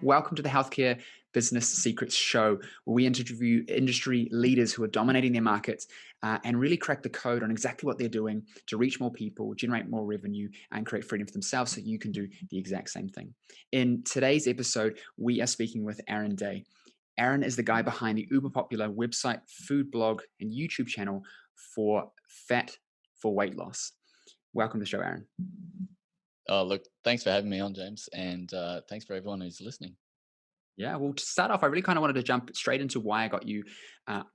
Welcome to the Healthcare Business Secrets Show, where we interview industry leaders who are dominating their markets and really crack the code on exactly what they're doing to reach more people, generate more revenue, and create freedom for themselves so you can do the exact same thing. In today's episode, we are speaking with Aaron Day. Aaron is the guy behind the uber popular website, food blog, and YouTube channel for Fat for Weight Loss. Welcome to the show, Aaron. Oh, look, thanks for having me on, James. And thanks for everyone who's listening. Yeah, well, to start off, I really kind of wanted to jump straight into why I got you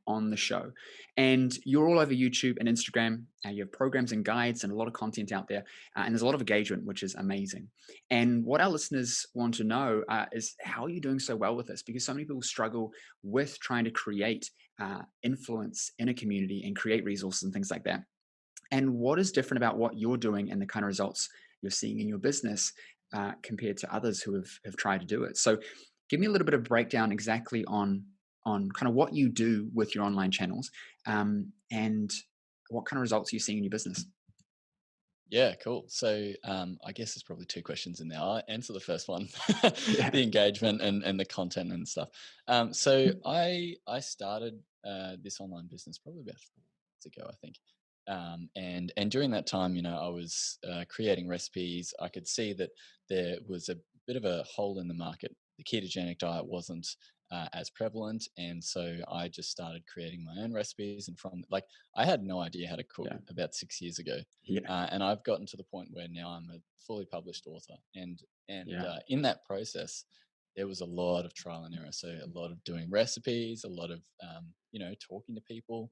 on the show. And you're all over YouTube and Instagram. You have programs and guides and a lot of content out there. And there's a lot of engagement, which is amazing. And what our listeners want to know is how are you doing so well with this? Because so many people struggle with trying to create influence in a community and create resources and things like that. And what is different about what you're doing and the kind of results you're seeing in your business compared to others who have tried to do it? So give me a little bit of breakdown exactly on kind of what you do with your online channels, and what kind of results are you seeing in your business? Yeah, cool. So I guess there's probably two questions in there. I'll answer the first one, Yeah. the engagement and the content and stuff. So I started this online business probably about 4 years ago, I think. And during that time, I was creating recipes. I could see that there was a bit of a hole in the market. The ketogenic diet wasn't as prevalent, and so I just started creating my own recipes. And from like, I had no idea how to cook Yeah. about 6 years ago, Yeah. and I've gotten to the point where now I'm a fully published author. And Yeah. in that process, there was a lot of trial and error. So a lot of doing recipes, a lot of talking to people.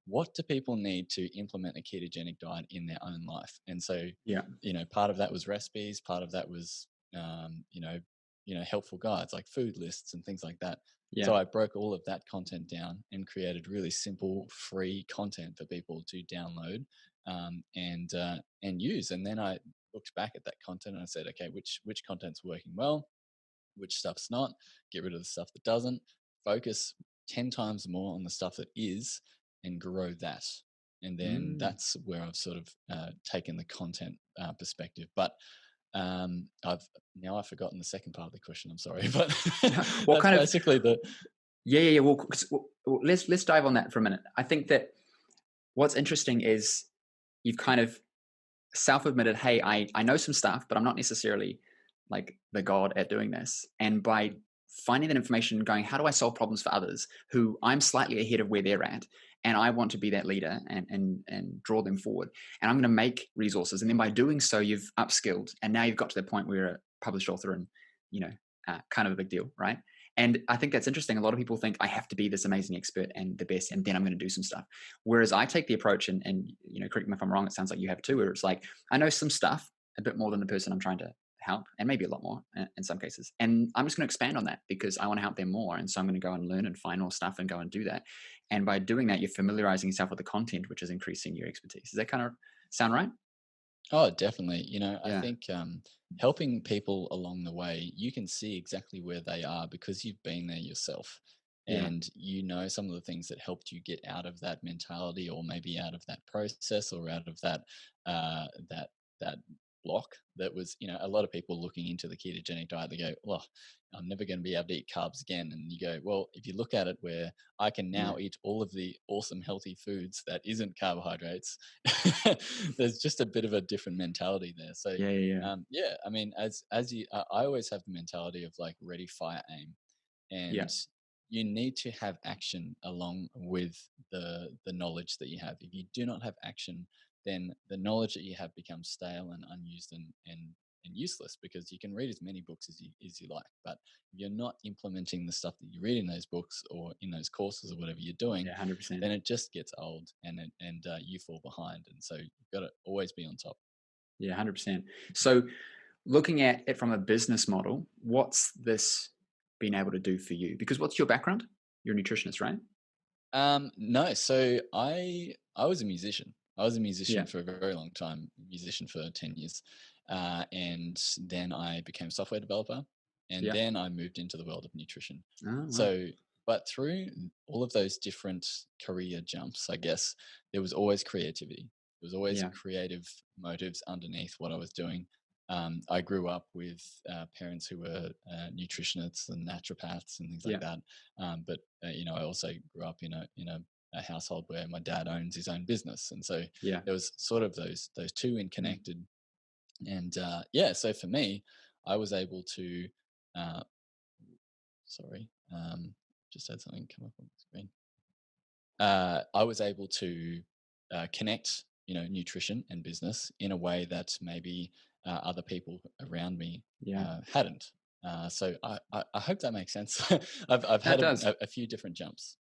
What do people need to implement a ketogenic diet in their own life? And so, Yeah. part of that was recipes, part of that was helpful guides like food lists and things like that. Yeah. So I broke all of that content down and created really simple, free content for people to download and use. And then I looked back at that content and I said, okay, which content's working well, which stuff's not. Get rid of the stuff that doesn't. Focus 10 times more on the stuff that is, and grow that. And then Mm. that's where I've sort of taken the content perspective. But I've forgotten the second part of the question. I'm sorry, but What that's kind of basically the yeah. Well, let's dive on that for a minute. I think that what's interesting is you've kind of self-admitted, hey, I know some stuff, but I'm not necessarily like the god at doing this. And by finding that information and going, how do I solve problems for others who I'm slightly ahead of where they're at? And I want to be that leader and draw them forward. And I'm going to make resources. And then by doing so, you've upskilled. And now you've got to the point where you're a published author and, you know, kind of a big deal, right? And I think that's interesting. A lot of people think I have to be this amazing expert and the best, and then I'm going to do some stuff. Whereas I take the approach, and correct me if I'm wrong, it sounds like you have too, where it's like, I know some stuff a bit more than the person I'm trying to help, and maybe a lot more in some cases. And I'm just going to expand on that because I want to help them more. And so I'm going to go and learn and find more stuff and go and do that. And by doing that, you're familiarizing yourself with the content, which is increasing your expertise. Does that kind of sound right? Oh, definitely. I Yeah. think helping people along the way, you can see exactly where they are because you've been there yourself. Yeah. And you know some of the things that helped you get out of that mentality, or maybe out of that process, or out of that block that was, a lot of people looking into the ketogenic diet, they go, well, I'm never going to be able to eat carbs again. And you go, well, if you look at it where I can Yeah. now eat all of the awesome healthy foods that isn't carbohydrates, there's just a bit of a different mentality there. So Yeah. Yeah. Yeah. yeah, I mean, as you, I always have the mentality of like ready, fire, aim, Yeah. and you need to have action along with the knowledge that you have. If you do not have action, then the knowledge that you have becomes stale and unused and useless, because you can read as many books as you like, but if you're not implementing the stuff that you read in those books or in those courses or whatever you're doing, Yeah. 100%. then it just gets old, and you fall behind. And so you've got to always be on top. Yeah. 100%. So looking at it from a business model, what's this been able to do for you? Because what's your background? You're a nutritionist, right? No, so I was a musician. I was a musician Yeah. for a very long time, musician for 10 years, and then I became a software developer, and Yeah. then I moved into the world of nutrition. Oh, wow. So, but through all of those different career jumps, I guess there was always creativity. There was always Yeah. creative motives underneath what I was doing. I grew up with parents who were nutritionists and naturopaths and things like Yeah. that. But I also grew up in a household where my dad owns his own business, and so Yeah. there was sort of those two Mm. connected. And yeah, so for me, I was able to. Uh, sorry, just had something come up on the screen. I was able to connect, nutrition and business in a way that maybe other people around me Yeah. hadn't. So I hope that makes sense. I've That had does. a few different jumps.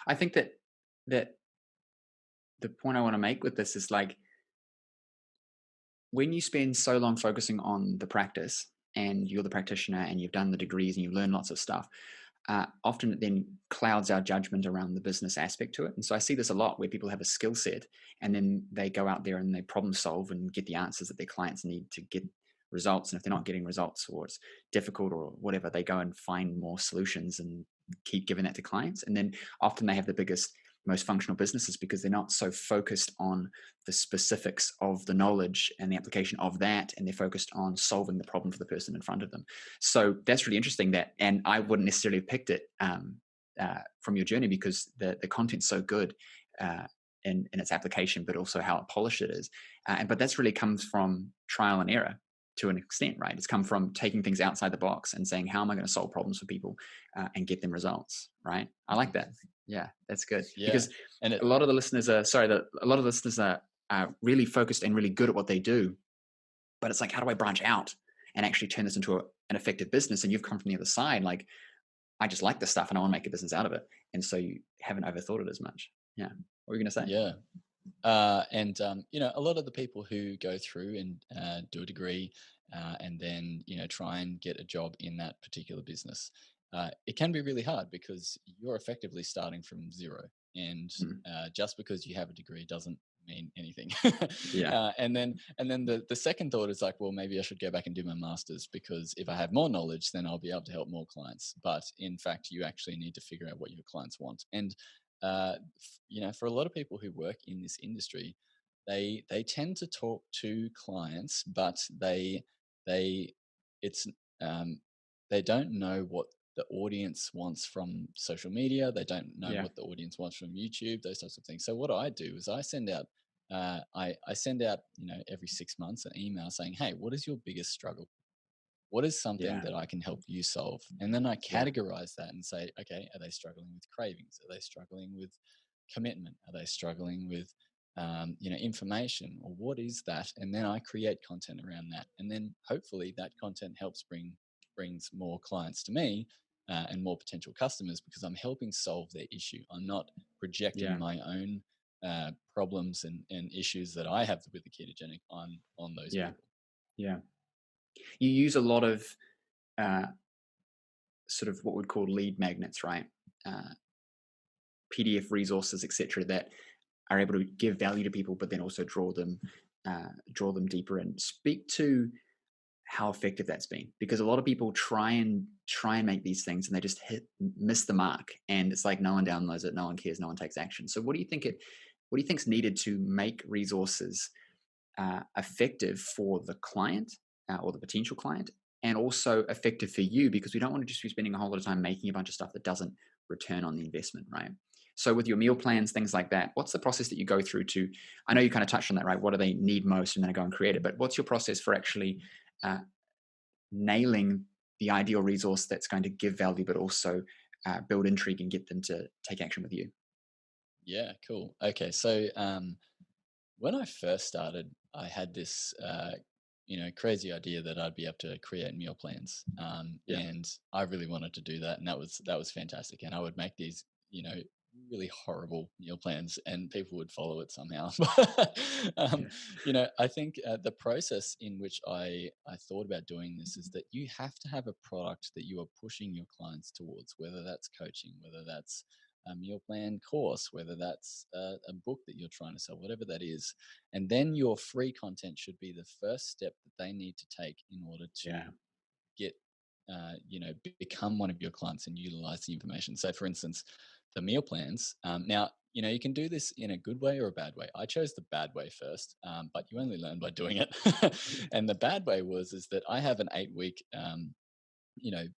I think that the point I want to make with this is like when you spend so long focusing on the practice and you're the practitioner and you've done the degrees and you've learned lots of stuff, often it then clouds our judgment around the business aspect to it. And so I see this a lot where people have a skill set and then they go out there and they problem solve and get the answers that their clients need to get results. And if they're not getting results or it's difficult or whatever, they go and find more solutions and keep giving that to clients. And then often they have the biggest, most functional businesses because they're not so focused on the specifics of the knowledge and the application of that. And they're focused on solving the problem for the person in front of them. So that's really interesting that, and I wouldn't necessarily have picked it from your journey because the content's so good in its application, but also how polished it is. But that's really comes from trial and error to an extent, right? It's come from taking things outside the box and saying, how am I going to solve problems for people and get them results, right? I like that. Yeah, that's good Yeah, because and a lot of the listeners are sorry that a lot of the listeners are really focused and really good at what they do, but it's like, how do I branch out and actually turn this into an effective business? And you've come from the other side, like, I just like this stuff and I want to make a business out of it. And so you haven't overthought it as much. Yeah. What were you going to say? yeah. And a lot of the people who go through and do a degree and then try and get a job in that particular business, it can be really hard because you're effectively starting from zero, and Mm. just because you have a degree doesn't mean anything. Yeah. And then the second thought is like, well, maybe I should go back and do my masters because if I have more knowledge, then I'll be able to help more clients. But in fact, you actually need to figure out what your clients want. And for a lot of people who work in this industry, they tend to talk to clients, but they it's um, they don't know what the audience wants from social media. They don't know Yeah. what the audience wants from YouTube. Those types of things. So what I do is I send out. I send out, every 6 months an email saying, "Hey, what is your biggest struggle? What is something Yeah. that I can help you solve?" And then I Yeah. categorize that and say, okay, are they struggling with cravings? Are they struggling with commitment? Are they struggling with, information? Or what is that? And then I create content around that. And then hopefully that content helps brings more clients to me and more potential customers because I'm helping solve their issue. I'm not projecting Yeah. my own problems and issues that I have with the ketogenic on those Yeah. people. Yeah. You use a lot of uh, sort of what we'd call lead magnets, right? Uh, PDF resources, etc., that are able to give value to people, but then also draw them deeper and speak to how effective that's been. Because a lot of people try and make these things, and they just miss the mark, and it's like no one downloads it, no one cares, no one takes action. So, what do you think's needed to make resources effective for the client or the potential client, and also effective for you because we don't want to just be spending a whole lot of time making a bunch of stuff that doesn't return on the investment, right? So with your meal plans, things like that, what's the process that you go through to? I know you kind of touched on that, right? What do they need most, and then I go and create it. But what's your process for actually uh, nailing the ideal resource that's going to give value, but also build intrigue and get them to take action with you? Yeah, cool. Okay, so when I first started, I had this crazy idea that I'd be able to create meal plans, Yeah, and I really wanted to do that, and that was fantastic. And I would make these really horrible meal plans, and people would follow it somehow. um, yeah, I think the process in which I thought about doing this is that you have to have a product that you are pushing your clients towards, whether that's coaching, whether that's a meal plan course, whether that's a book that you're trying to sell, whatever that is. And then your free content should be the first step that they need to take in order to yeah, get, become one of your clients and utilize the information. So, for instance, the meal plans. Now, you can do this in a good way or a bad way. I chose the bad way first, but you only learn by doing it. And the bad way is that I have an 8 week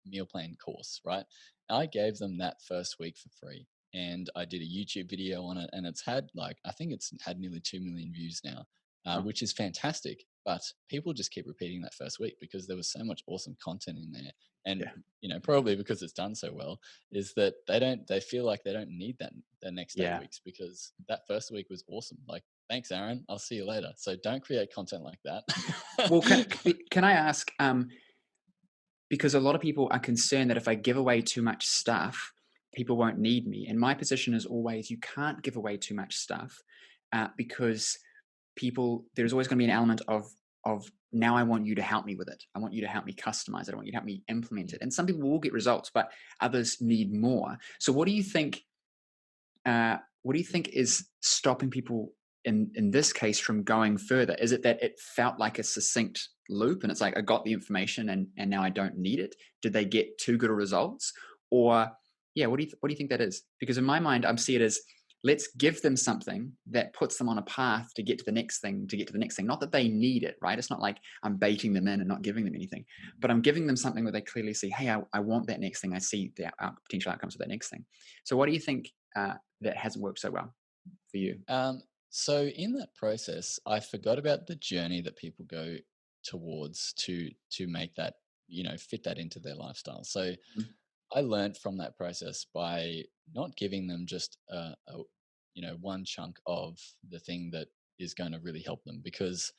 meal plan course, right? I gave them that first week for free, and I did a YouTube video on it, and it's had I think it's had nearly 2 million views now, Oh, which is fantastic. But people just keep repeating that first week because there was so much awesome content in there, and yeah, probably because it's done so well, is that they feel like they don't need that the next eight yeah. weeks because that first week was awesome. Like, thanks, Aaron. I'll see you later. So don't create content like that. Well, can I ask? Because a lot of people are concerned that if I give away too much stuff, people won't need me. And my position is always, you can't give away too much stuff, because there's always going to be an element of now I want you to help me with it. I want you to help me customize it. I want you to help me implement it. And some people will get results, but others need more. So what do you think is stopping people in this case from going further? Is it that it felt like a succinct loop and it's like I got the information and now I don't need it? Did they get too good of results? Or yeah, what do you think that is? Because in my mind, I'm seeing it as let's give them something that puts them on a path to get to the next thing, to get to the next thing. Not that they need it, right? It's not like I'm baiting them in and not giving them anything, but I'm giving them something where they clearly see, hey, I want that next thing. I see the potential outcomes of that next thing. So what do you think that hasn't worked so well for you? So in that process, I forgot about the journey that people go towards to make that fit that into their lifestyle. So Mhm. I learned from that process by not giving them just one chunk of the thing that is going to really help them because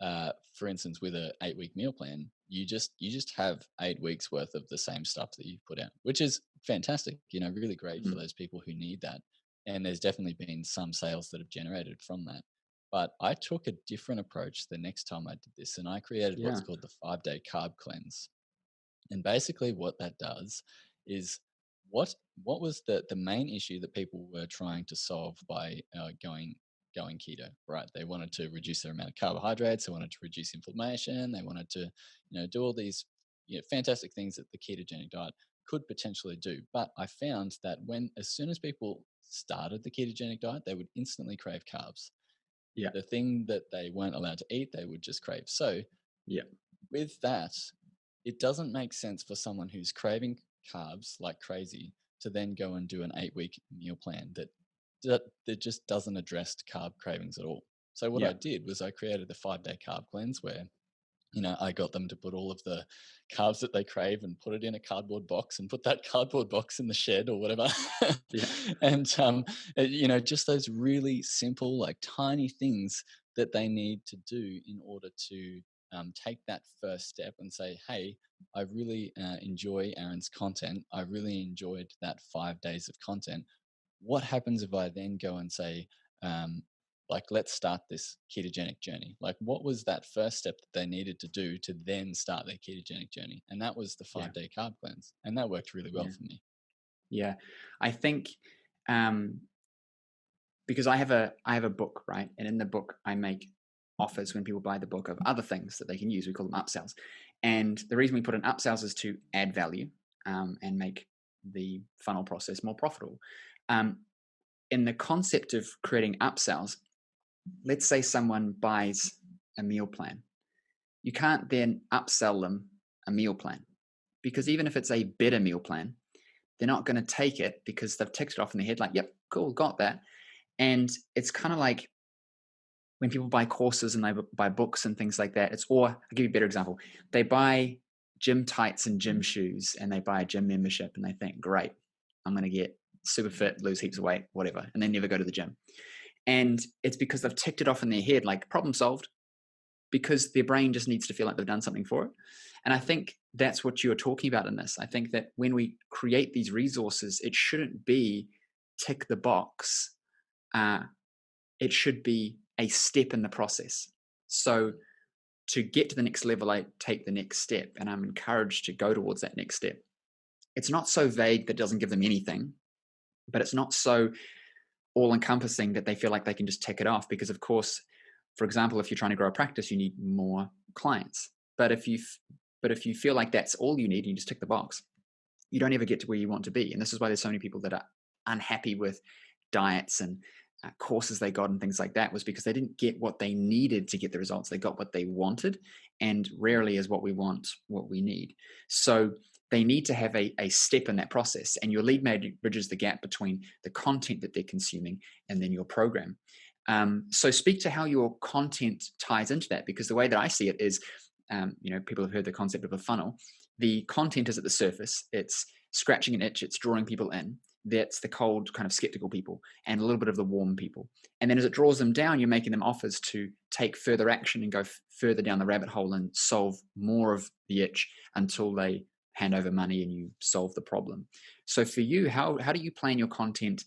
for instance, with a 8 week meal plan, you just have 8 weeks worth of the same stuff that you put out, which is fantastic. Really great for Mhm. those people who need that. And there's definitely been some sales that have generated from that. But I took a different approach the next time I did this, and I created what's Yeah. called the 5 day carb cleanse. And basically, what that does is what what was the main issue that people were trying to solve by going keto, right? They wanted to reduce their amount of carbohydrates, they wanted to reduce inflammation, they wanted to do all these fantastic things that the ketogenic diet could potentially do. But I found that as soon as people started the ketogenic diet, they would instantly crave carbs. Yeah. The thing that they weren't allowed to eat, they would just crave. So Yeah. with that, it doesn't make sense for someone who's craving carbs like crazy to then go and do an 8 week meal plan that just doesn't address carb cravings at all. So what I Yeah. did was I created the 5 day carb cleanse where I got them to put all of the carbs that they crave and put it in a cardboard box and put that cardboard box in the shed or whatever. Yeah. And, just those really simple, like tiny things that they need to do in order to take that first step and say, hey, I really enjoy Aaron's content. I really enjoyed that 5 days of content. What happens if I then go and say, um, let's start this ketogenic journey? Like, what was that first step that they needed to do to then start their ketogenic journey? And that was the Yeah. 5 day carb cleanse. And that worked really well Yeah. for me. Yeah. I think um, because I have a book, right? And in the book, I make offers when people buy the book of other things that they can use. We call them upsells. And the reason we put in upsells is to add value, and make the funnel process more profitable. Um, in the concept of creating upsells, let's say someone buys a meal plan. You can't then upsell them a meal plan because even if it's a better meal plan, they're not going to take it because they've ticked it off in their head like, yep, cool, got that. And it's kind of like when people buy courses and they buy books and things like that. I'll give you a better example. They buy gym tights and gym shoes and they buy a gym membership and they think, great, I'm going to get super fit, lose heaps of weight, whatever. And they never go to the gym. And it's because they've ticked it off in their head, like problem solved, because their brain just needs to feel like they've done something for it. And I think that's what you're talking about in this. I think that when we create these resources, it shouldn't be tick the box. Uh, it should be a step in the process. So to get to the next level, I take the next step and I'm encouraged to go towards that next step. It's not so vague that it doesn't give them anything, but it's not so all encompassing that they feel like they can just tick it off. Because, of course, for example, if you're trying to grow a practice, you need more clients. But if you feel like that's all you need and you just tick the box, you don't ever get to where you want to be. And this is why there's so many people that are unhappy with diets and courses they got and things like that was because they didn't get what they needed to get the results. They got what they wanted, and rarely is what we want what we need. So they need to have a step in that process, and your lead magnet bridges the gap between the content that they're consuming and then your program. So speak to how your content ties into that, because the way that I see it is, people have heard the concept of a funnel. The content is at the surface. It's scratching an itch. It's drawing people in. That's the cold, kind of skeptical people, and a little bit of the warm people. And then as it draws them down, you're making them offers to take further action and go further down the rabbit hole and solve more of the itch until they hand over money and you solve the problem. So for you, how do you plan your content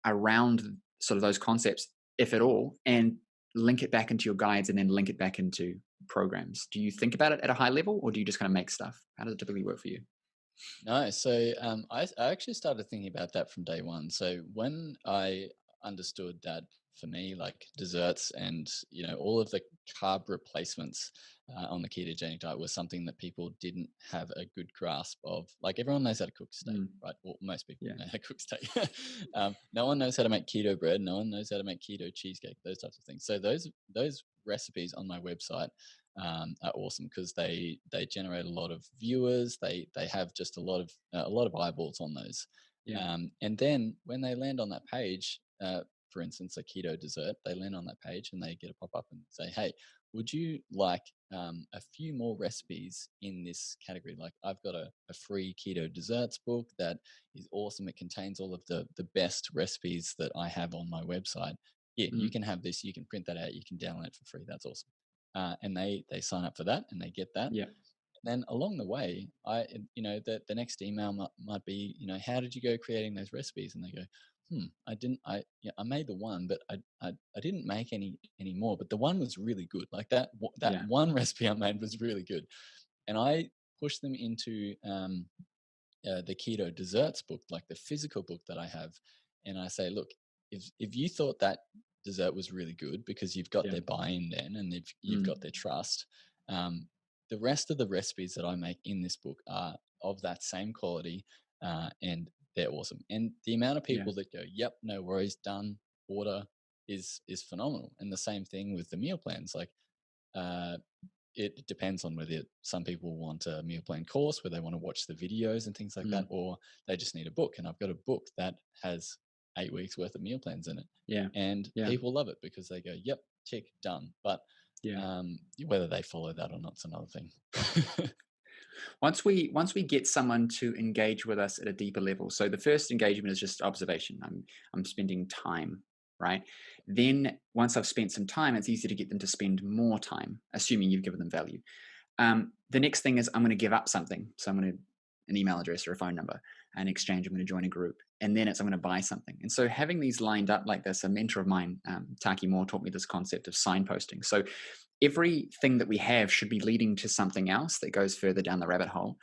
around sort of those concepts, if at all, and link it back into your guides and then link it back into programs? Do you think about it at a high level, or do you just kind of make stuff? How does it typically work for you? No, so I actually started thinking about that from day one. So when I understood that for me, like desserts and all of the carb replacements on the ketogenic diet was something that people didn't have a good grasp of. Like everyone knows how to cook steak, right? Well, most people Yeah. know how to cook steak. No one knows how to make keto bread. No one knows how to make keto cheesecake. Those types of things. So those recipes on my website are awesome because they generate a lot of viewers. They have just a lot of eyeballs on those. Yeah. And then when they land on that page, for instance, a keto dessert, they land on that page and they get a pop up and say, "Hey, would you like a few more recipes in this category? Like I've got a free keto desserts book that is awesome. It contains all of the best recipes that I have on my website. Yeah, you can have this. You can print that out. You can download it for free. That's awesome." And they sign up for that and they get that. Yeah. Then along the way, the next email might be, how did you go creating those recipes? And they go, I didn't, I made the one, but I didn't make any more, but the one was really good. Like that Yeah. one recipe I made was really good. And I pushed them into, the keto desserts book, like the physical book that I have. And I say, look, if you thought that dessert was really good because you've got Yeah. their buy-in then and you've got their trust, um, the rest of the recipes that I make in this book are of that same quality, and they're awesome. And the amount of Yeah. people that go, yep, no worries, done, order is phenomenal. And the same thing with the meal plans. Like, uh, it depends on whether some people want a meal plan course where they want to watch the videos and things like that, or they just need a book. And I've got a book that has 8 weeks worth of meal plans in it. Yeah. And Yeah. people love it because they go, yep, tick, done. But Yeah. whether they follow that or not is another thing. Once we get someone to engage with us at a deeper level, so the first engagement is just observation. I'm spending time, right? Then once I've spent some time, it's easy to get them to spend more time, assuming you've given them value. The next thing is I'm going to give up something. So I'm going to an email address or a phone number. In exchange, I'm going to join a group, and then I'm going to buy something. And so having these lined up like this, a mentor of mine, Taki Moore, taught me this concept of signposting. So everything that we have should be leading to something else that goes further down the rabbit hole,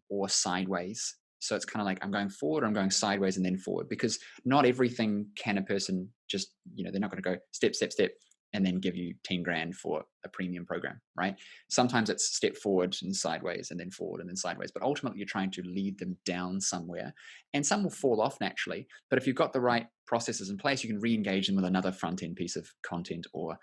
or sideways. So it's kind of like I'm going forward, I'm going sideways, and then forward, because not everything can a person just, they're not going to go step, step, step, and then give you 10 grand for a premium program, right? Sometimes it's step forward and sideways and then forward and then sideways, but ultimately you're trying to lead them down somewhere, and some will fall off naturally. But if you've got the right processes in place, you can re-engage them with another front-end piece of content or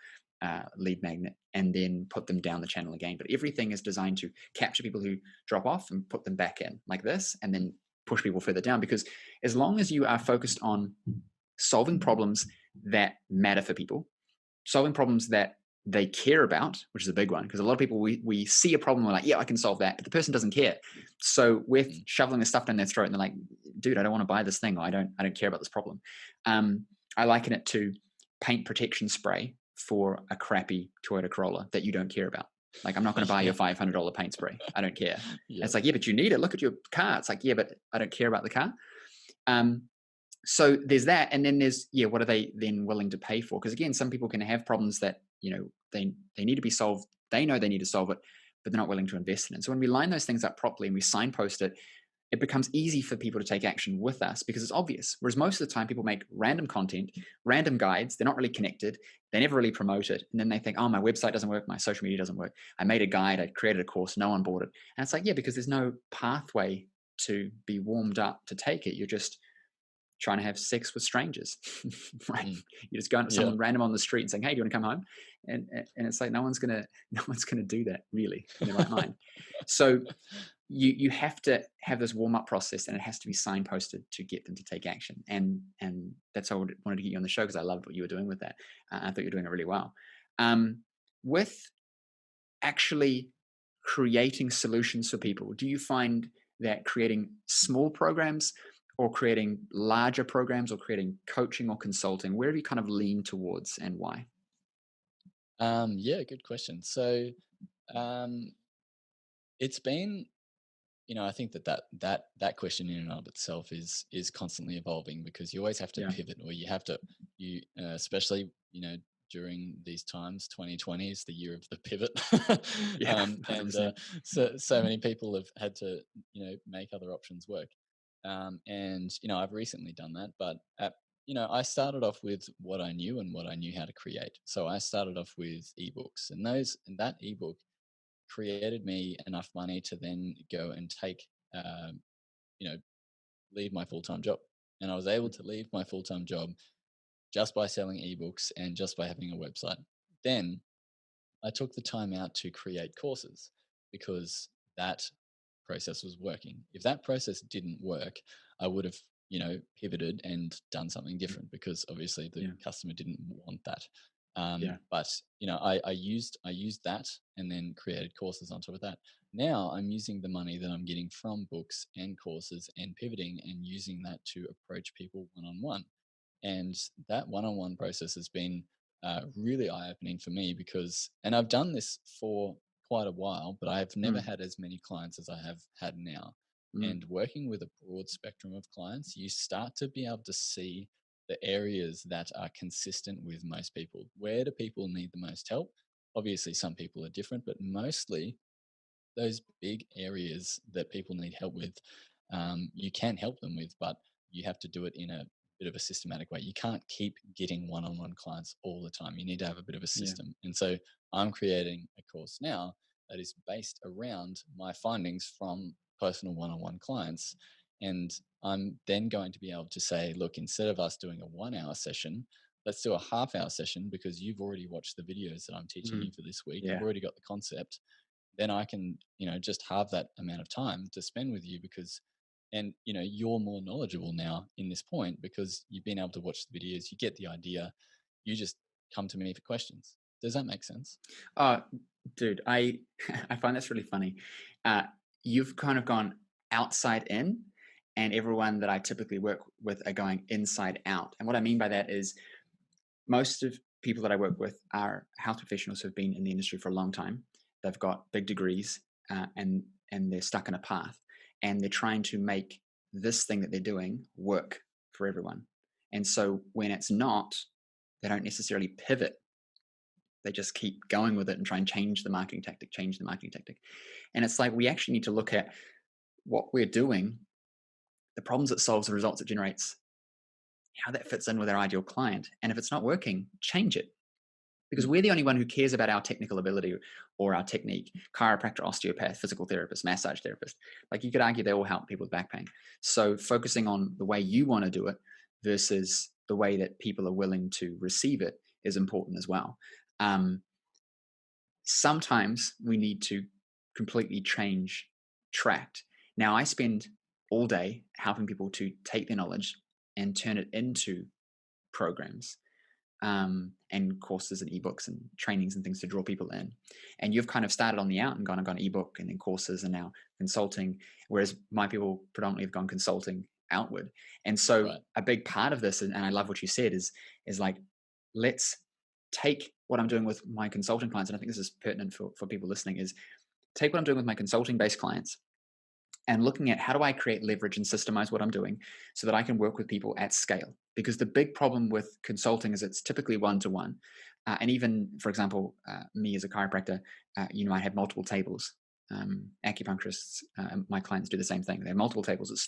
lead magnet and then put them down the channel again. But everything is designed to capture people who drop off and put them back in like this, and then push people further down. Because as long as you are focused on solving problems that matter for people, solving problems that they care about, which is a big one, because a lot of people, we see a problem, we're like, yeah, I can solve that, but the person doesn't care. So we're shoveling the stuff down their throat, and they're like, dude, I don't want to buy this thing, or I don't care about this problem. I liken it to paint protection spray for a crappy Toyota Corolla that you don't care about. Like, I'm not going to buy your $500 paint spray. I don't care. Yep. It's like, yeah, but you need it. Look at your car. It's like, yeah, but I don't care about the car. So there's that. And then there's, what are they then willing to pay for? Because again, some people can have problems that, they need to be solved. They know they need to solve it, but they're not willing to invest in it. So when we line those things up properly and we signpost it, it becomes easy for people to take action with us because it's obvious. Whereas most of the time people make random content, random guides, they're not really connected, they never really promote it. And then they think, oh, my website doesn't work, my social media doesn't work. I made a guide, I created a course, no one bought it. And it's like, yeah, because there's no pathway to be warmed up to take it. You're just trying to have sex with strangers, right? Mm. You're just going to Yeah. someone random on the street and saying, "Hey, do you want to come home?" And it's like no one's gonna no one's gonna do that really in their right mind. So you have to have this warm up process, and it has to be signposted to get them to take action. And that's why I wanted to get you on the show, because I loved what you were doing with that. I thought you were doing it really well. With actually creating solutions for people, do you find that creating small programs or creating larger programs or creating coaching or consulting, where have you kind of leaned towards and why? Yeah, good question. So um, it's been, I think that question in and of itself is constantly evolving, because you always have to Yeah. pivot, or you have to, especially, during these times. 2020 is the year of the pivot. Yeah. And 100%. so many people have had to, make other options work. And I've recently done that, but I started off with what I knew and what I knew how to create. So I started off with ebooks, and that ebook created me enough money to then go and take, um, you know, leave my full time job. And I was able to leave my full time job just by selling ebooks and just by having a website. Then I took the time out to create courses, because that process was working. If that process didn't work, I would have, pivoted and done something different, because obviously the Yeah. customer didn't want that. Yeah. But I used that and then created courses on top of that. Now I'm using the money that I'm getting from books and courses and pivoting and using that to approach people one on one. And that one-on-one process has been really eye-opening for me, because, and I've done this for quite a while, but I've never Mm, had as many clients as I have had now. mm, And working with a broad spectrum of clients, you start to be able to see the areas that are consistent with most people. Where do people need the most help? Obviously some people are different, but mostly those big areas that people need help with, you can help them with, but you have to do it in a bit of a systematic way. You can't keep getting one on one clients all the time. You need to have a bit of a yeah. system. And so I'm creating a course now that is based around my findings from personal one on one clients. And I'm then going to be able to say, look, instead of us doing a 1 hour session, let's do a half-hour session, because you've already watched the videos that I'm teaching Mm, you for this week. You've yeah. already got the concept. Then I can, just have that amount of time to spend with you, because, and you're more knowledgeable now in this point, because you've been able to watch the videos, you get the idea, you just come to me for questions. Does that make sense? Uh, Dude, I I find that's really funny. Uh, you've kind of gone outside in, and everyone that I typically work with are going inside out. And what I mean by that is most of people that I work with are health professionals who've been in the industry for a long time. They've got big degrees, and they're stuck in a path, and they're trying to make this thing that they're doing work for everyone. And so when it's not, they don't necessarily pivot. They just keep going with it and try and change the marketing tactic, change the marketing tactic. And it's like we actually need to look at what we're doing, the problems it solves, the results it generates, how that fits in with our ideal client. And if it's not working, change it. Because Mm. we're the only one who cares about our technical ability or our technique. Chiropractor, osteopath, physical therapist, massage therapist. Like you could argue they all help people with back pain. So focusing on the way you want to do it versus the way that people are willing to receive it is important as well. Um, Sometimes we need to completely change track. Now, I spend all day helping people to take their knowledge and turn it into programs, and courses and ebooks and trainings and things to draw people in. And you've kind of started on the out and gone ebook and then courses and now consulting, whereas my people predominantly have gone consulting outward. And so Right. a big part of this, and I love what you said, is like, let's take what I'm doing with my consulting clients. And I think this is pertinent for people listening, is take what I'm doing with my consulting based clients and looking at how do I create leverage and systemize what I'm doing so that I can work with people at scale. Because the big problem with consulting is it's typically one to one. And even, for example, me as a chiropractor, I have multiple tables. Acupuncturists, my clients do the same thing. They have multiple tables. It's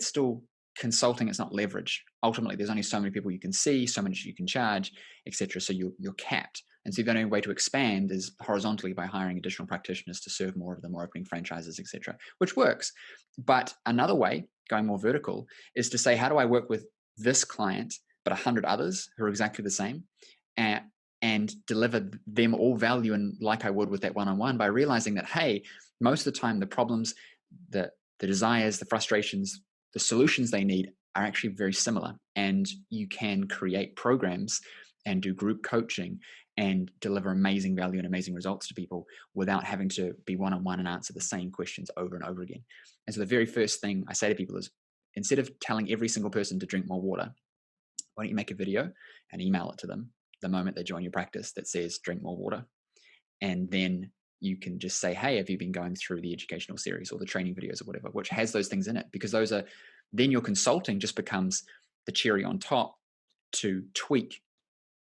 still consulting. It's not leverage. Ultimately, there's only so many people you can see, so much you can charge, etc. So you're capped. And so the only way to expand is horizontally by hiring additional practitioners to serve more of them or opening franchises, etc., which works. But another way, going more vertical, is to say, how do I work with this client, but 100 others who are exactly the same, and deliver them all value and like I would with that one-on-one, by realizing that, hey, most of the time the problems, the desires, the frustrations, the solutions they need are actually very similar. And you can create programs and do group coaching and deliver amazing value and amazing results to people without having to be one-on-one and answer the same questions over and over again. And so the very first thing I say to people is, instead of telling every single person to drink more water, why don't you make a video and email it to them the moment they join your practice that says drink more water? And then you can just say, hey, have you been going through the educational series or the training videos or whatever, which has those things in it? Because those are, then your consulting just becomes the cherry on top to tweak,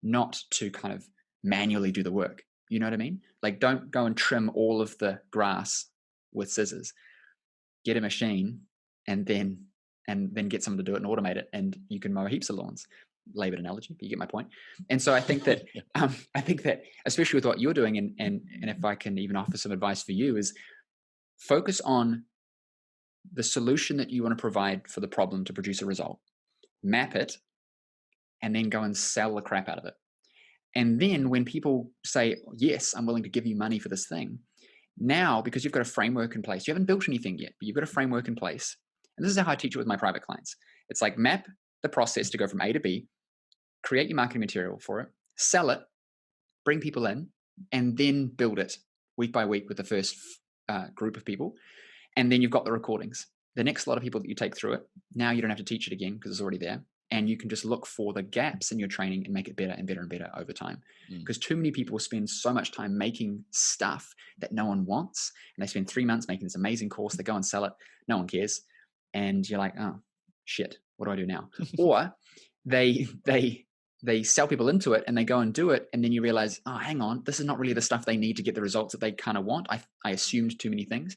not to kind of manually do the work. You know what I mean? Like, don't go and trim all of the grass with scissors. Get a machine and then get someone to do it and automate it, and you can mow heaps of lawns. Labor analogy, but you get my point. And so I think that Yeah. I think that especially with what you're doing, and if I can even offer some advice for you, is focus on the solution that you want to provide for the problem to produce a result. Map it, and then go and sell the crap out of it. And then when people say, yes, I'm willing to give you money for this thing, now, because you've got a framework in place, you haven't built anything yet, but you've got a framework in place. And this is how I teach it with my private clients. It's like, map the process to go from A to B, create your marketing material for it, sell it, bring people in, and then build it week by week with the first group of people. And then you've got the recordings. The next lot of people that you take through it, now you don't have to teach it again because it's already there. And you can just look for the gaps in your training and make it better and better and better over time. Because too many people spend so much time making stuff that no one wants. And they spend 3 months making this amazing course. They go and sell it. No one cares. And you're like, oh, shit, what do I do now? Or they sell people into it and they go and do it. And then you realize, oh, hang on, this is not really the stuff they need to get the results that they kind of want. I assumed too many things.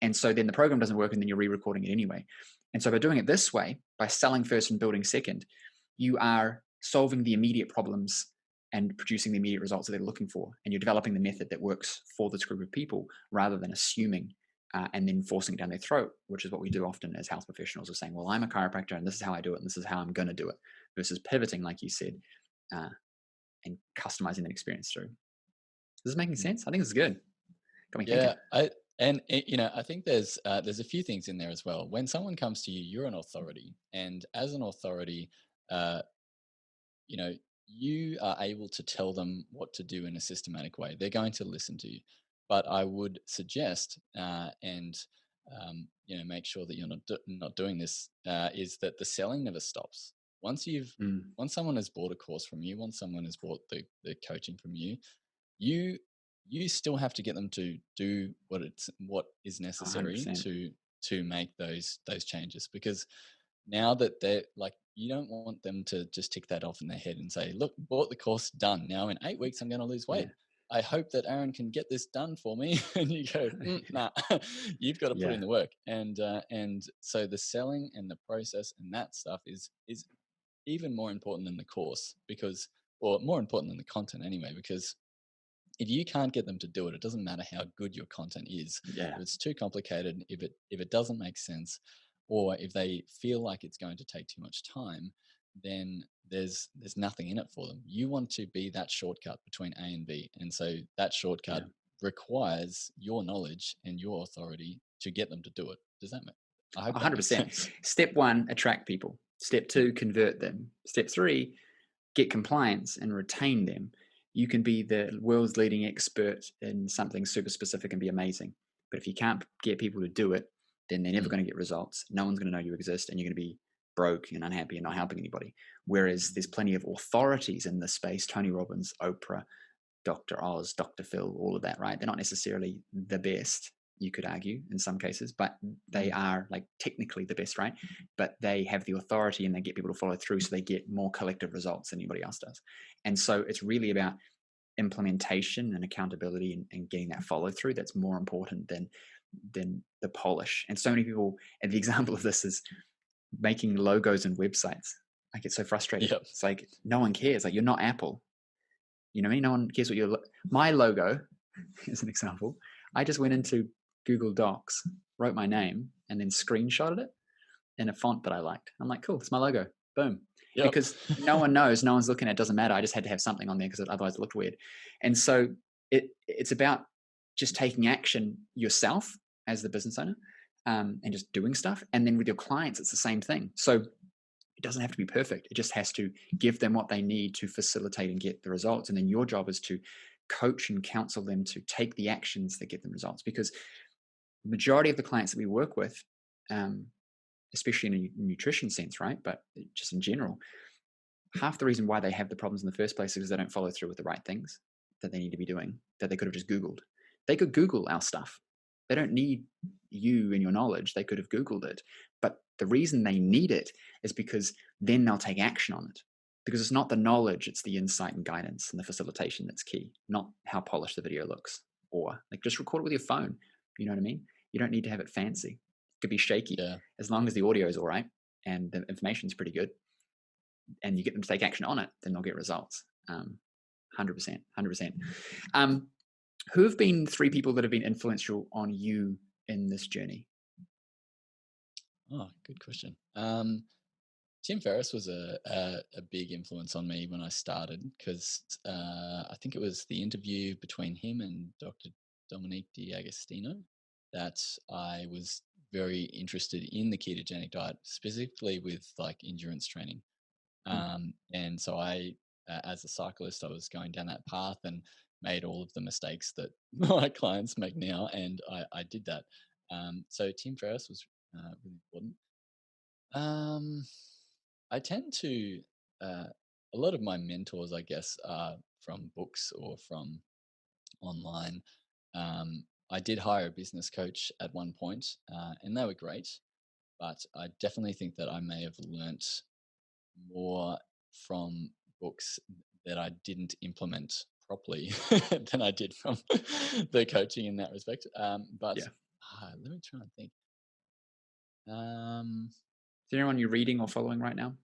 And so then the program doesn't work, and then you're re-recording it anyway. And so by doing it this way, by selling first and building second, you are solving the immediate problems and producing the immediate results that they're looking for. And you're developing the method that works for this group of people, rather than assuming and then forcing it down their throat, which is what we do often as health professionals, of saying, well, I'm a chiropractor and this is how I do it and this is how I'm going to do it, versus pivoting, like you said, and customizing the experience through. Is this making sense? I think this is good. Got me thinking. I think there's a few things in there as well. When someone comes to you, you're an authority, and as an authority, uh, you are able to tell them what to do in a systematic way. They're going to listen to you. But I would suggest, and make sure that you're not doing this, is that the selling never stops. Once someone has bought a course from you, once someone has bought the coaching from you, you still have to get them to do what is necessary 100%. to make those changes, because now that they're like, you don't want them to just tick that off in their head and say, look, bought the course, done. Now in 8 weeks, I'm going to lose weight. Yeah. I hope that Aaron can get this done for me. And you go, nah, you've got to put in the work. And so the selling and the process and that stuff is even more important than the course, or more important than the content anyway, because if you can't get them to do it, it doesn't matter how good your content is. Yeah. If it's too complicated, if it doesn't make sense, or if they feel like it's going to take too much time, then there's nothing in it for them. You want to be that shortcut between A and B. And so that shortcut requires your knowledge and your authority to get them to do it. Does that make I hope that makes 100%. sense. Step 1, attract people. Step 2, convert them. Step 3, get compliance and retain them. You can be the world's leading expert in something super specific and be amazing. But if you can't get people to do it, then they're never going to get results. No one's going to know you exist, and you're going to be broke and unhappy and not helping anybody. Whereas there's plenty of authorities in this space: Tony Robbins, Oprah, Dr. Oz, Dr. Phil, all of that, right? They're not necessarily the best, you could argue in some cases, but they are like technically the best, right? But they have the authority and they get people to follow through, so they get more collective results than anybody else does. And so it's really about implementation and accountability and getting that follow through that's more important than the polish. And so many people, and the example of this is making logos and websites. I get so frustrated. Yep. It's like, no one cares. Like, you're not Apple. You know what I mean? No one cares what my logo, as an example. I just went into Google Docs, wrote my name, and then screenshotted it in a font that I liked. I'm like, cool, it's my logo. Boom. Yep. Because no one knows, no one's looking at it, doesn't matter. I just had to have something on there because otherwise it looked weird. And so it's about just taking action yourself as the business owner, and just doing stuff. And then with your clients, it's the same thing. So it doesn't have to be perfect. It just has to give them what they need to facilitate and get the results. And then your job is to coach and counsel them to take the actions that get them results. Because the majority of the clients that we work with, um, especially in a nutrition sense, right? But just in general, half the reason why they have the problems in the first place is they don't follow through with the right things that they need to be doing that they could have just Googled. They could Google our stuff. They don't need you and your knowledge. They could have Googled it. But the reason they need it is because then they'll take action on it. Because it's not the knowledge, it's the insight and guidance and the facilitation that's key, not how polished the video looks. Or like just record it with your phone. You know what I mean? You don't need to have it fancy. It could be shaky. Yeah. As long as the audio is all right and the information's pretty good and you get them to take action on it, then they'll get results. 100%. Who have been 3 people that have been influential on you in this journey? Oh, good question. Tim Ferriss was a big influence on me when I started because I think it was the interview between him and Dr. Dominique D'Agostino that I was very interested in the ketogenic diet, specifically with like endurance training. And so as a cyclist, I was going down that path and made all of the mistakes that my clients make now, and I did that. So Tim Ferriss was really important. Um, I tend to a lot of my mentors, I guess, are from books or from online. I did hire a business coach at one point, and they were great. But I definitely think that I may have learnt more from books that I didn't implement properly than I did from the coaching in that respect. But Yeah. let me try and think. Um, Is there anyone you're reading or following right now?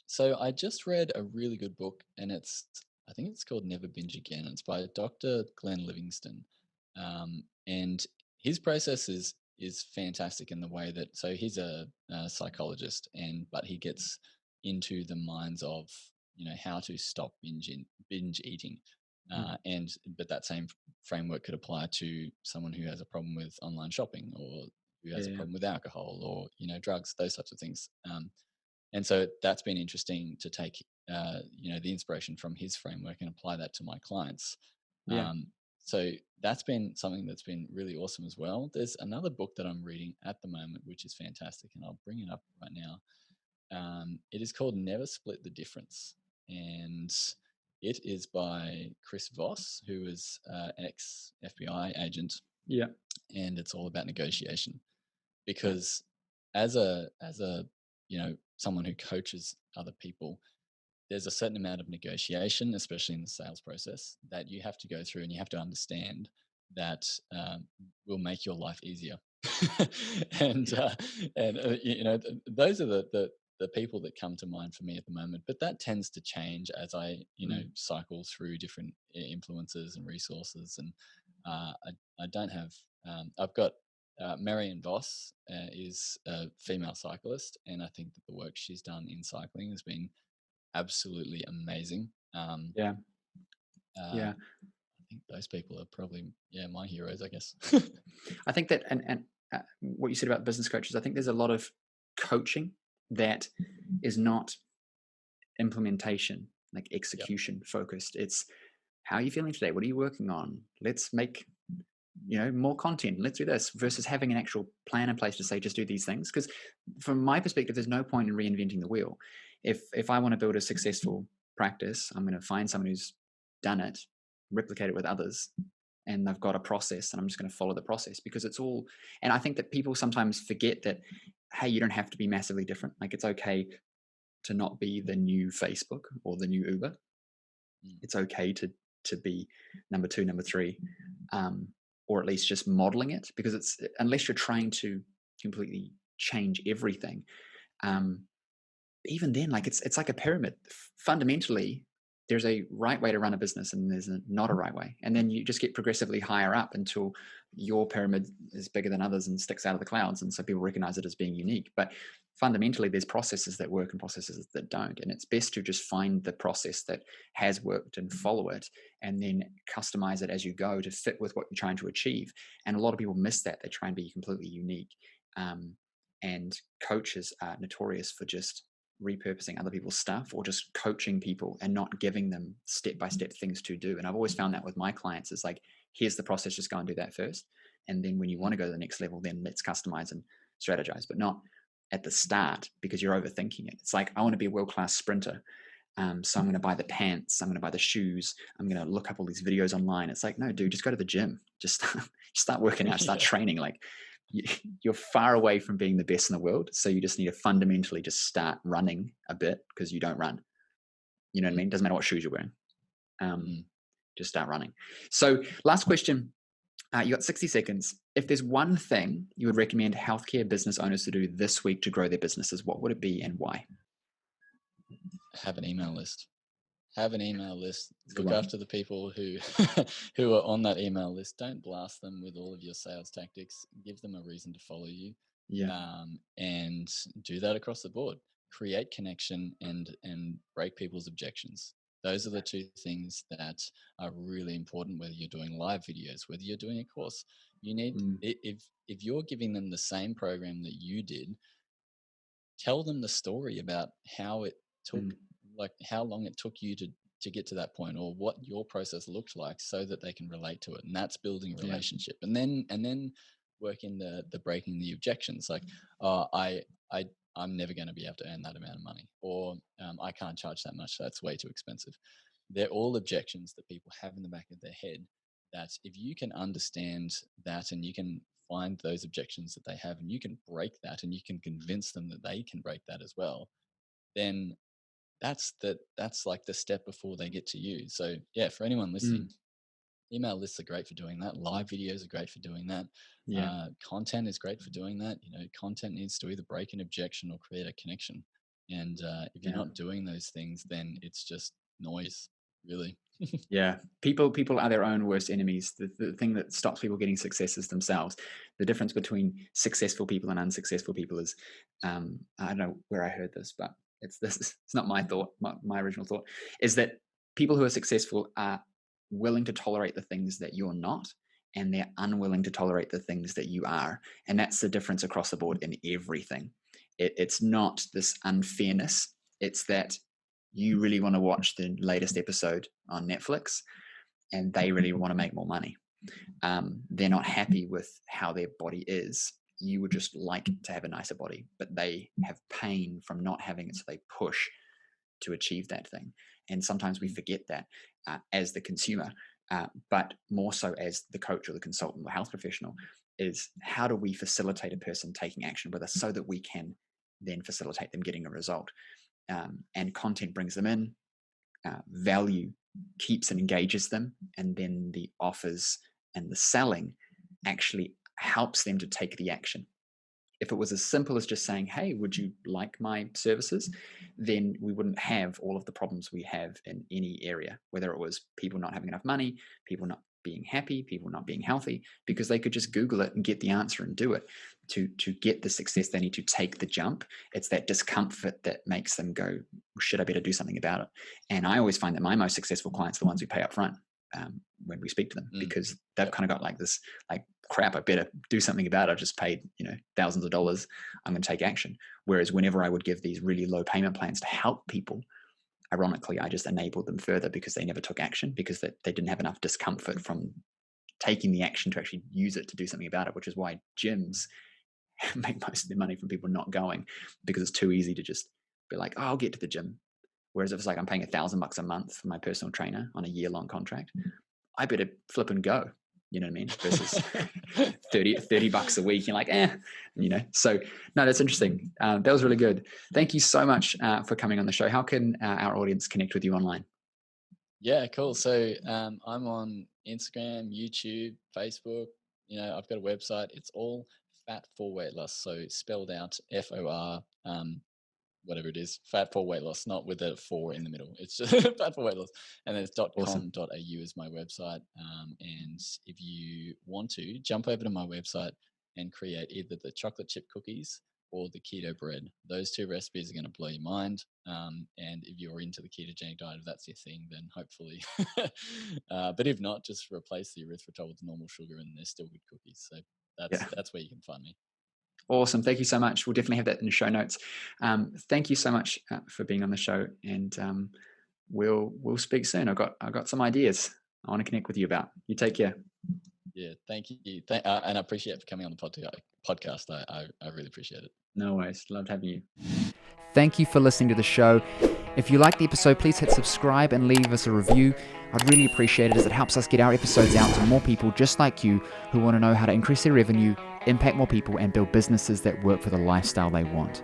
so I just read a really good book, and I think it's called Never Binge Again. It's by Dr. Glenn Livingston, and his process is fantastic in the way that he's a psychologist, but he gets into the minds of how to stop binge eating, Mm. and but that same framework could apply to someone who has a problem with online shopping or who has a Yeah. problem with alcohol or drugs, those types of things. And so that's been interesting to take, the inspiration from his framework and apply that to my clients. Yeah. Um, so that's been something that's been really awesome as well. There's another book that I'm reading at the moment, which is fantastic, and I'll bring it up right now. It is called Never Split the Difference, and it is by Chris Voss, who is an ex FBI agent, Yeah. and it's all about negotiation. Yeah. Because as a someone who coaches other people, there's a certain amount of negotiation, especially in the sales process, that you have to go through, and you have to understand that will make your life easier. and Yeah. those are the people that come to mind for me at the moment. But that tends to change as I Mm. cycle through different influences and resources. And I don't have. I've got Marianne Voss is a female cyclist, and I think that the work she's done in cycling has been absolutely amazing. Yeah. I Yeah. think those people are probably my heroes, I guess. I think that, and what you said about business coaches, I think there's a lot of coaching that is not implementation, like Yep. execution focused. It's how are you feeling today? What are you working on? Let's make more content. Let's do this versus having an actual plan in place to say just do these things. Because from my perspective, there's no point in reinventing the wheel. If I want to build a successful practice, I'm going to find someone who's done it, replicate it with others, and they've got a process, and I'm just going to follow the process because it's all. And I think that people sometimes forget that, hey, you don't have to be massively different. Like it's okay to not be the new Facebook or the new Uber. Mm. It's okay to be number 2, number 3, or at least just modeling it, because it's, unless you're trying to completely change everything, even then, like it's like a pyramid. Fundamentally, there's a right way to run a business and there's not a right way. And then you just get progressively higher up until your pyramid is bigger than others and sticks out of the clouds. And so people recognize it as being unique. But fundamentally, there's processes that work and processes that don't. And it's best to just find the process that has worked and follow it, and then customize it as you go to fit with what you're trying to achieve. And a lot of people miss that. They try and be completely unique. And coaches are notorious for just repurposing other people's stuff or just coaching people and not giving them step-by-step things to do. And I've always found that with my clients, it's like, here's the process, just go and do that first. And then when you want to go to the next level, then let's customize and strategize, but not at the start because you're overthinking it. It's like, I want to be a world-class sprinter. So I'm going to buy the pants, I'm going to buy the shoes, I'm going to look up all these videos online. It's like, no, dude, just go to the gym. Just start working out, start Yeah. training. Like, you're far away from being the best in the world. So you just need to fundamentally just start running a bit because you don't run. You know what I mean? Doesn't matter what shoes you're wearing. Mm. Just start running. So last question. You got 60 seconds. If there's one thing you would recommend healthcare business owners to do this week to grow their businesses, what would it be and why? Have an email list. Have an email list. That's a good Look one. after the people who who are on that email list. Don't blast them with all of your sales tactics. Give them a reason to follow you, Yeah. and do that across the board. Create connection and break people's objections. Those are the two things that are really important. Whether you're doing live videos, whether you're doing a course, you need Mm, if you're giving them the same program that you did, tell them the story about how it took, mm, like how long it took you to get to that point, or what your process looked like, so that they can relate to it. And that's building a yeah. relationship. And then work in the breaking the objections, like, oh, I'm never going to be able to earn that amount of money, or I can't charge that much, that's way too expensive. They're all objections that people have in the back of their head, that if you can understand that and you can find those objections that they have and you can break that and you can convince them that they can break that as well, then that's like the step before they get to you. So yeah, for anyone listening, Mm, email lists are great for doing that. Live videos are great for doing that. yeah. Content is great for doing that. Content needs to either break an objection or create a connection. And if you're Yeah. not doing those things, then it's just noise, really. Yeah, people are their own worst enemies. The thing that stops people getting success is themselves. The difference between successful people and unsuccessful people is, I don't know where I heard this, but it's not my thought. My original thought is that people who are successful are willing to tolerate the things that you're not, and they're unwilling to tolerate the things that you are. And that's the difference across the board in everything. It's not this unfairness. It's that you really want to watch the latest episode on Netflix and they really want to make more money. They're not happy with how their body is. You would just like to have a nicer body, but they have pain from not having it. So they push to achieve that thing. And sometimes we forget that as the consumer, but more so as the coach or the consultant or health professional, is how do we facilitate a person taking action with us so that we can then facilitate them getting a result? And content brings them in, value keeps and engages them, and then the offers and the selling actually helps them to take the action. If it was as simple as just saying, hey, would you like my services? Then we wouldn't have all of the problems we have in any area, whether it was people not having enough money, people not being happy, people not being healthy, because they could just Google it and get the answer and do it. To get the success, they need to take the jump. It's that discomfort that makes them go, shit, I better do something about it. And I always find that my most successful clients are the ones who pay up front when we speak to them, Mm, because they've yep. kind of got like this, like, crap, I better do something about it. I just paid, thousands of dollars. I'm going to take action. Whereas whenever I would give these really low payment plans to help people, ironically, I just enabled them further because they never took action, because they didn't have enough discomfort from taking the action to actually use it to do something about it, which is why gyms make most of their money from people not going, because it's too easy to just be like, oh, I'll get to the gym. Whereas if it's like I'm paying $1,000 a month for my personal trainer on a year-long contract, I better flip and go. You know what I mean? Versus 30 bucks a week. You're like, So, no, that's interesting. That was really good. Thank you so much for coming on the show. How can our audience connect with you online? Yeah, cool. So I'm on Instagram, YouTube, Facebook. I've got a website. It's all Fat for Weight Loss. So spelled out FOR. whatever it is, fat for weight loss, not with a 4 in the middle. It's just fat for weight loss. And then it's Awesome. .com.au is my website. And if you want to, jump over to my website and create either the chocolate chip cookies or the keto bread. Those 2 recipes are going to blow your mind. And if you're into the ketogenic diet, if that's your thing, then hopefully. But if not, just replace the erythritol with normal sugar and they're still good cookies. So Yeah. that's where you can find me. Awesome. Thank you so much. We'll definitely have that in the show notes. Thank you so much for being on the show, and we'll speak soon. I've got some ideas I want to connect with you about. You take care. Yeah, thank you. And I appreciate it for coming on the podcast. I really appreciate it. No worries. Loved having you. Thank you for listening to the show. If you liked the episode, please hit subscribe and leave us a review. I'd really appreciate it, as it helps us get our episodes out to more people just like you who want to know how to increase their revenue, impact more people, and build businesses that work for the lifestyle they want.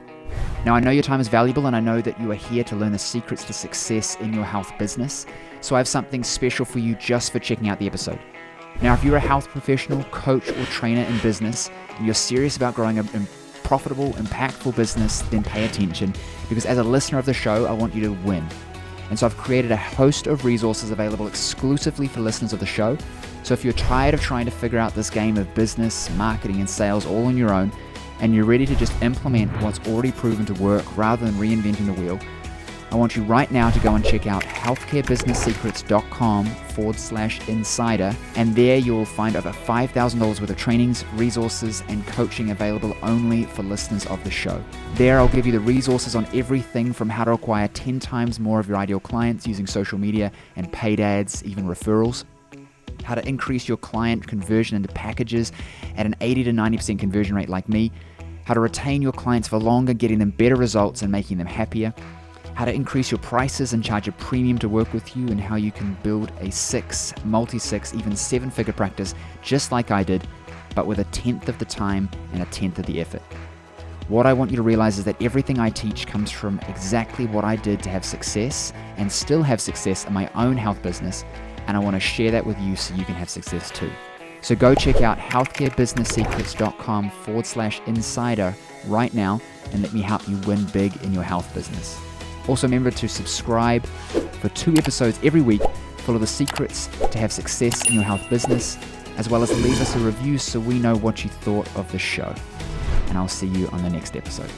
Now, I know your time is valuable, and I know that you are here to learn the secrets to success in your health business. So I have something special for you just for checking out the episode. Now, if you're a health professional, coach, or trainer in business, and you're serious about growing a profitable, impactful business, then pay attention, because as a listener of the show, I want you to win. And so I've created a host of resources available exclusively for listeners of the show. So if you're tired of trying to figure out this game of business, marketing, and sales all on your own, and you're ready to just implement what's already proven to work rather than reinventing the wheel, I want you right now to go and check out healthcarebusinesssecrets.com/insider, and there you'll find over $5,000 worth of trainings, resources, and coaching available only for listeners of the show. There I'll give you the resources on everything from how to acquire 10 times more of your ideal clients using social media and paid ads, even referrals, how to increase your client conversion into packages at an 80 to 90% conversion rate like me, how to retain your clients for longer, getting them better results and making them happier, how to increase your prices and charge a premium to work with you, and how you can build a 6, multi-6, even 7-figure practice just like I did, but with 1/10 of the time and 1/10 of the effort. What I want you to realize is that everything I teach comes from exactly what I did to have success and still have success in my own health business, and I want to share that with you so you can have success too. So go check out healthcarebusinesssecrets.com/insider right now and let me help you win big in your health business. Also remember to subscribe for 2 episodes every week full of the secrets to have success in your health business, as well as leave us a review so we know what you thought of the show. And I'll see you on the next episode.